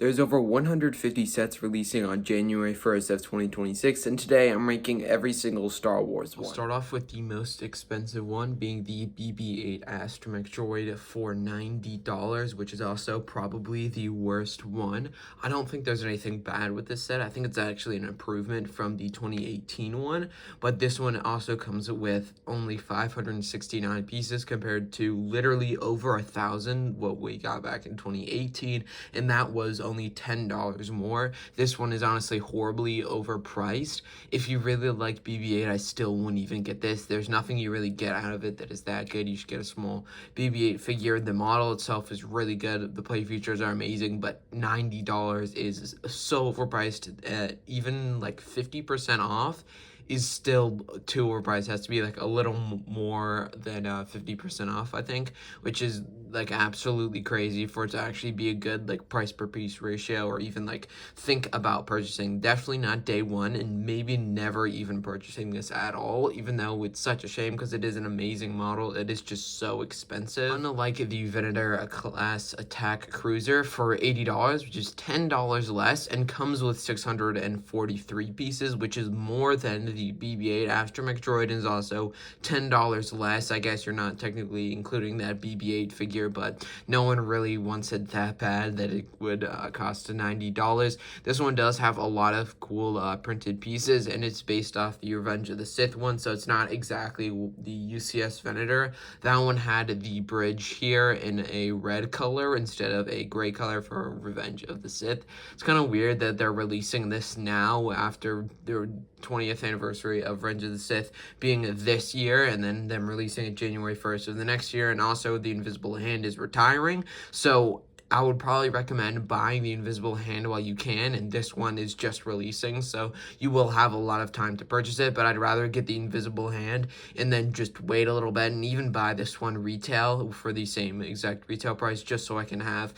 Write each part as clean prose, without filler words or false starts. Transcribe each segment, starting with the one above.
There's over 150 sets releasing on January 1st of 2026, and today I'm ranking every single Star Wars one. We'll start off with the most expensive one, being the BB-8 Astromech Droid for $90, which is also probably the worst one. I don't think there's anything bad with this set. I think it's actually an improvement from the 2018 one, but this one also comes with only 569 pieces compared to literally over 1,000 what we got back in 2018, and that was only $10 more. This one is honestly horribly overpriced. If you really like BB-8, I still wouldn't even get this. There's nothing you really get out of it that is that good. You should get a small BB-8 figure. The model itself is really good. The play features are amazing, but $90 is so overpriced. Even like 50% off is still too overpriced. It has to be like a little more than 50% off, I think, which is like absolutely crazy for it to actually be a good like price per piece ratio, or even like think about purchasing. Definitely not day one, and maybe never even purchasing this at all, even though it's such a shame because it is an amazing model. It is just so expensive. Unlike the Venator class attack cruiser for $80, which is $10 less, and comes with 643 pieces, which is more than the BB-8 Astromech Droid, is also $10 less. I guess you're not technically including that BB-8 figure, but no one really wants it that bad that it would cost $90. This one does have a lot of cool printed pieces, and it's based off the Revenge of the Sith one, so it's not exactly the UCS Venator. That one had the bridge here in a red color instead of a gray color for Revenge of the Sith. It's kind of weird that they're releasing this now after their 20th anniversary of Revenge of the Sith being this year, and then them releasing it January 1st of the next year. And also the Invisible Hand is retiring, so I would probably recommend buying the Invisible Hand while you can, and this one is just releasing, so you will have a lot of time to purchase it, but I'd rather get the Invisible Hand and then just wait a little bit and even buy this one retail for the same exact retail price, just so I can have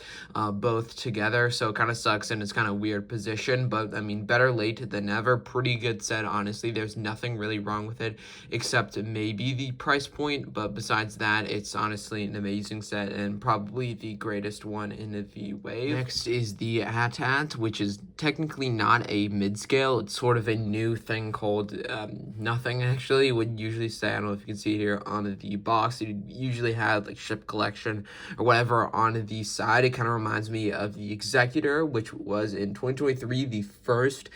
both together. So it kind of sucks, and it's kind of weird position, but I mean, better late than never. Pretty good set, honestly. There's nothing really wrong with it except maybe the price point, but besides that, it's honestly an amazing set and probably the greatest one in the wave. Next is the AT-AT, which is technically not a mid-scale. It's sort of a new thing called nothing, actually. Would usually say, I don't know if you can see it here on the box, it usually had like ship collection or whatever on the side. It kind of reminds me of the Executor, which was in 2023 the first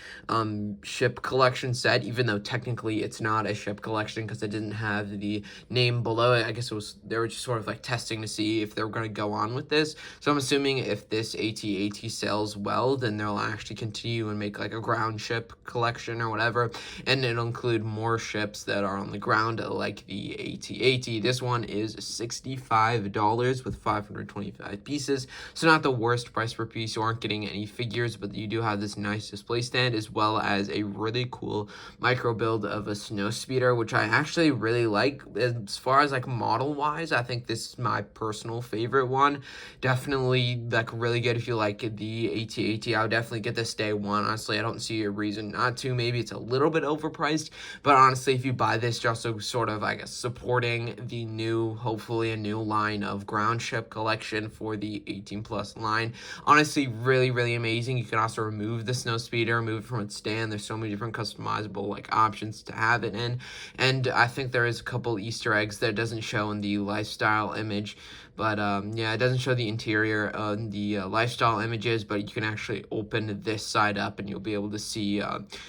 ship collection set, even though technically it's not a ship collection because it didn't have the name below it. I guess they were just sort of like testing to see if they were going to go on with this. So I'm assuming if this AT-AT sells well, then they'll actually continue and make like a ground ship collection or whatever, and it'll include more ships that are on the ground like the AT-AT. This one is $65 with 525 pieces, so not the worst price per piece. You aren't getting any figures, but you do have this nice display stand as well as a really cool micro build of a Snowspeeder, which I actually really like. As far as like model wise, I think this is my personal favorite one. Definitely like really good if you like the AT-AT. I would definitely get this day one. Honestly, I don't see a reason not to. Maybe it's a little bit overpriced, but honestly, if you buy this, you're also sort of, I guess, supporting the new, hopefully a new line of ground ship collection for the 18+ line. Honestly, really, really amazing. You can also remove the Snowspeeder, remove it from its stand. There's so many different customizable like options to have it in, and I think there is a couple Easter eggs that doesn't show in the lifestyle image. But yeah, it doesn't show the interior on the lifestyle images, but you can actually open this side up and you'll be able to see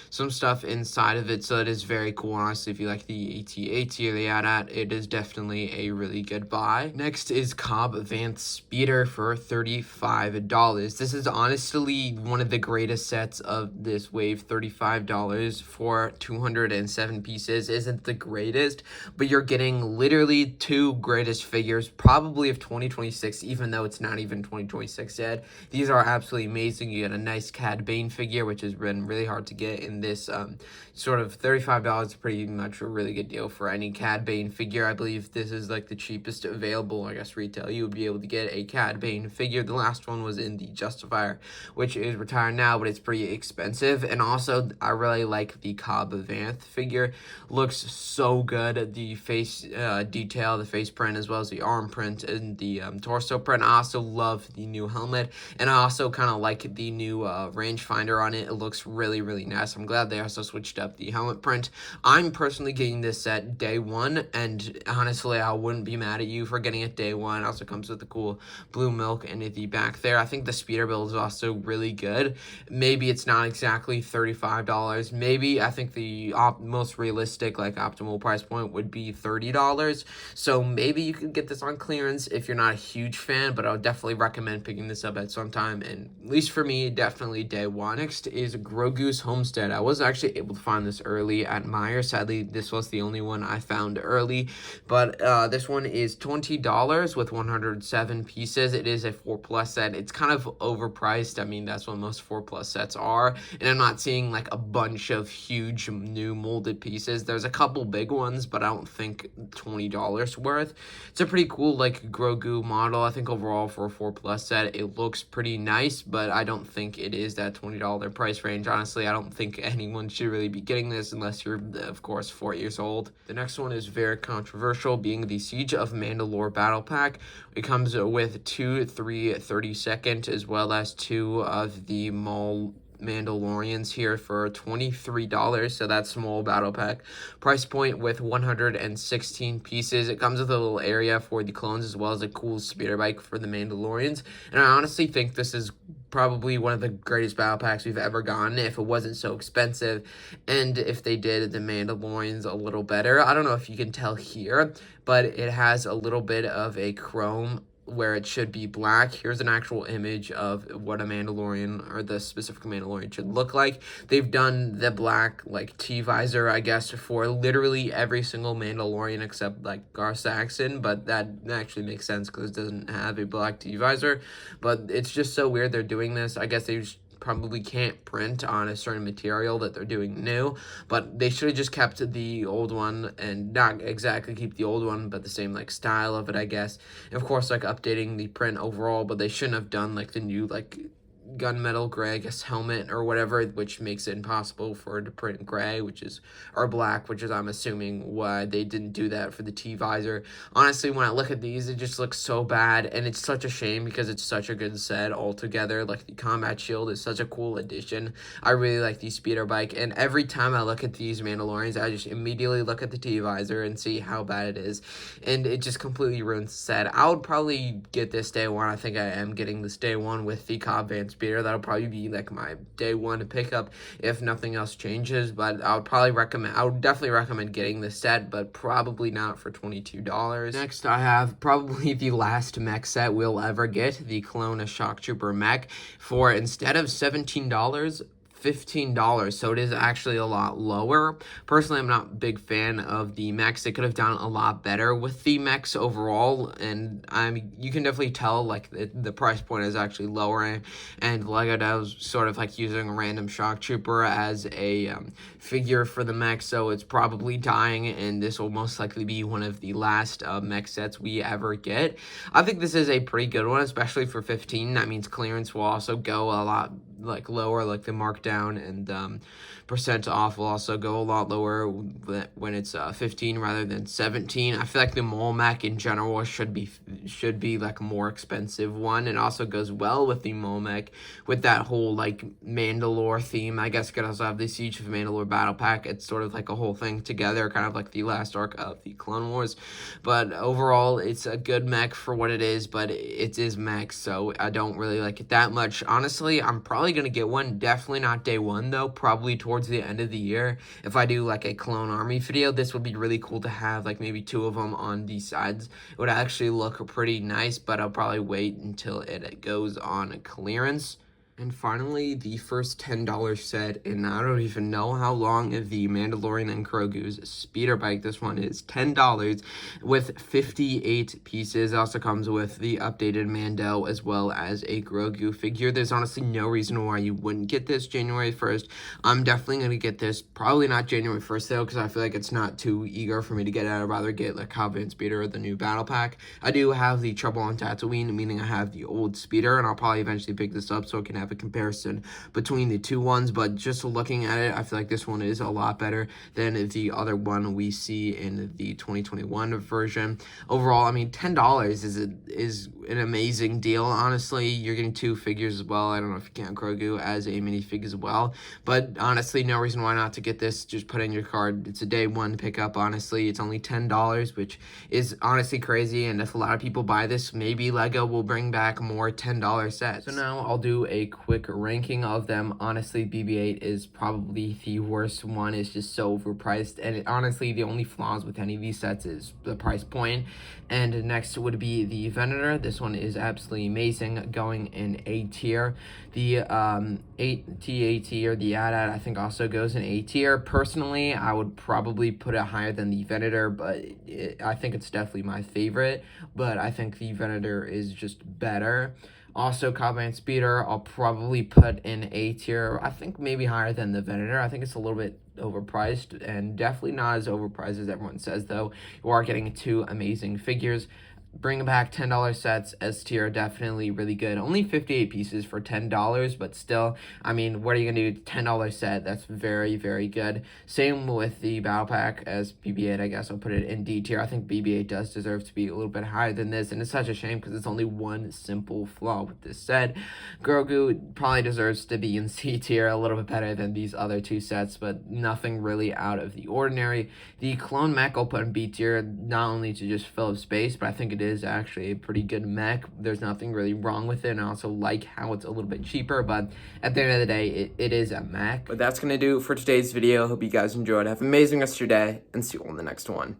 some stuff inside of it. So it is very cool. Honestly, if you like the AT-AT or the AT-AT, it is definitely a really good buy. Next is Cobb Vanth Speeder for $35. This is honestly one of the greatest sets of this wave. $35 for 207 pieces isn't the greatest, but you're getting literally two greatest figures probably of 2026, even though it's not even 2026 yet. These are absolutely amazing. You get a nice Cad Bane figure, which has been really hard to get in this sort of $35, pretty much a really good deal for any Cad Bane figure. I believe this is like the cheapest available, I guess, retail. You would be able to get a Cad Bane figure. The last one was in the Justifier, which is retired now, but it's pretty expensive. And also, I really like the Cobb Vanth figure. Looks so good. The face detail, the face print, as well as the arm print, and in the torso print. I also love the new helmet, and I also kind of like the new rangefinder on it. It looks really, really nice. I'm glad they also switched up the helmet print. I'm personally getting this set day one, and honestly, I wouldn't be mad at you for getting it day one. It also comes with the cool blue milk in the back there. I think the speeder build is also really good. Maybe it's not exactly $35. Maybe I think the most realistic, like optimal price point would be $30. So maybe you could get this on clearance if you're not a huge fan, but I would definitely recommend picking this up at some time, and at least for me, definitely day one. Next is Grogu's Homestead. I was actually able to find this early at Meijer. Sadly, this was the only one I found early, but this one is $20 with 107 pieces. It is a 4+ set. It's kind of overpriced. I mean, that's what most 4+ sets are, and I'm not seeing like a bunch of huge new molded pieces. There's a couple big ones, but I don't think $20 worth. It's a pretty cool like Grogu model. I think overall for a 4+ set, it looks pretty nice, but I don't think it is that $20 price range. Honestly, I don't think anyone should really be getting this unless you're, of course, 4 years old. The next one is very controversial, being the Siege of Mandalore Battle Pack. It comes with 2 3/32 as well as 2 of the Mandalorians here for $23, so that's small battle pack. Price point with 116 pieces. It comes with a little area for the clones as well as a cool speeder bike for the Mandalorians, and I honestly think this is probably one of the greatest battle packs we've ever gotten if it wasn't so expensive, and if they did the Mandalorians a little better. I don't know if you can tell here, but it has a little bit of a chrome where it should be black. Here's an actual image of what a Mandalorian, or the specific Mandalorian, should look like. They've done the black like T-visor, I guess, for literally every single Mandalorian except like Gar Saxon, but that actually makes sense because it doesn't have a black T-visor. But it's just so weird they're doing this. I guess they just probably can't print on a certain material that they're doing new, but they should have just kept the old one, and not exactly keep the old one, but the same like style of it, I guess. And of course, like updating the print overall, but they shouldn't have done like the new like gunmetal gray, I guess, helmet or whatever, which makes it impossible for it to print gray, or black, which is I'm assuming why they didn't do that for the T-visor. Honestly, when I look at these, it just looks so bad, and it's such a shame because it's such a good set altogether. Like the combat shield is such a cool addition. I really like the speeder bike, and every time I look at these Mandalorians, I just immediately look at the T-visor and see how bad it is, and it just completely ruins the set. I would probably get this day one. I think I am getting this day one with the Cobb Vanth speeder. That'll probably be like my day one to pick up if nothing else changes, but I would definitely recommend getting this set, but probably not for $22. Next, I have probably the last mech set we'll ever get, the Clone Shock Trooper mech, for instead of $17, $15, so it is actually a lot lower. Personally, I'm not a big fan of the mechs. They could have done a lot better with the mechs overall, and you can definitely tell like the price point is actually lower, and LEGO does sort of like using a random shock trooper as a figure for the mech, so it's probably dying, and this will most likely be one of the last mech sets we ever get. I think this is a pretty good one, especially for $15. That means clearance will also go a lot like lower, like the markdown and percent off will also go a lot lower when it's 15 rather than 17. I feel like the Mole mech in general should be like a more expensive one, and also goes well with the Mole mech with that whole like Mandalore theme. I guess could also have the Siege of Mandalore battle pack. It's sort of like a whole thing together, kind of like the last arc of the Clone Wars. But overall, it's a good mech for what it is, but it is mech, so I don't really like it that much. Honestly, I'm probably gonna get one. Definitely not day one though, probably towards the end of the year. If I do like a Clone Army video, this would be really cool to have like maybe 2 of them on these sides. It would actually look pretty nice, but I'll probably wait until it goes on clearance. And finally, the first $10 set, and I don't even know how long, the Mandalorian and Grogu's speeder bike. This one is $10 with 58 pieces. It also comes with the updated Mando as well as a Grogu figure. There's honestly no reason why you wouldn't get this January 1st. I'm definitely going to get this, probably not January 1st though, because I feel like it's not too eager for me to get it. I'd rather get like Cobb Vanth speeder or the new battle pack. I do have the Trouble on Tatooine, meaning I have the old speeder, and I'll probably eventually pick this up so I can have have a comparison between the two ones, but just looking at it, I feel like this one is a lot better than the other one we see in the 2021 version. Overall, I mean, $10 is an amazing deal. Honestly, you're getting two figures as well. I don't know if you count Grogu as a minifig as well, but honestly, no reason why not to get this. Just put in your card. It's a day one pickup. Honestly, it's only $10, which is honestly crazy. And if a lot of people buy this, maybe Lego will bring back more $10 sets. So now I'll do a quick ranking of them. Honestly, BB-8 is probably the worst one. It's just so overpriced, and honestly, the only flaws with any of these sets is the price point. And next would be the Venator. This one is absolutely amazing, going in A tier. The A tier, the AT-AT, I think also goes in A tier. Personally, I would probably put it higher than the Venator, but I think it's definitely my favorite. But I think the Venator is just better. Also, Combine Speeder, I'll probably put in A tier. I think maybe higher than the Venator. I think it's a little bit overpriced, and definitely not as overpriced as everyone says, though. You are getting two amazing figures. Bring back $10 sets. S tier, definitely really good. Only 58 pieces for $10, but still, I mean, what are you going to do? $10 set, that's very, very good. Same with the Battle Pack as BB-8, I guess I'll put it in D tier. I think BB-8 does deserve to be a little bit higher than this, and it's such a shame because it's only one simple flaw with this set. Grogu probably deserves to be in C tier, a little bit better than these other two sets, but nothing really out of the ordinary. The Clone Mech I'll put in B tier, not only to just fill up space, but I think it is actually a pretty good mech. There's nothing really wrong with it, and I also like how it's a little bit cheaper, but at the end of the day, it is a mech. But that's going to do it for today's video. Hope you guys enjoyed. Have an amazing rest of your day, and see you on the next one.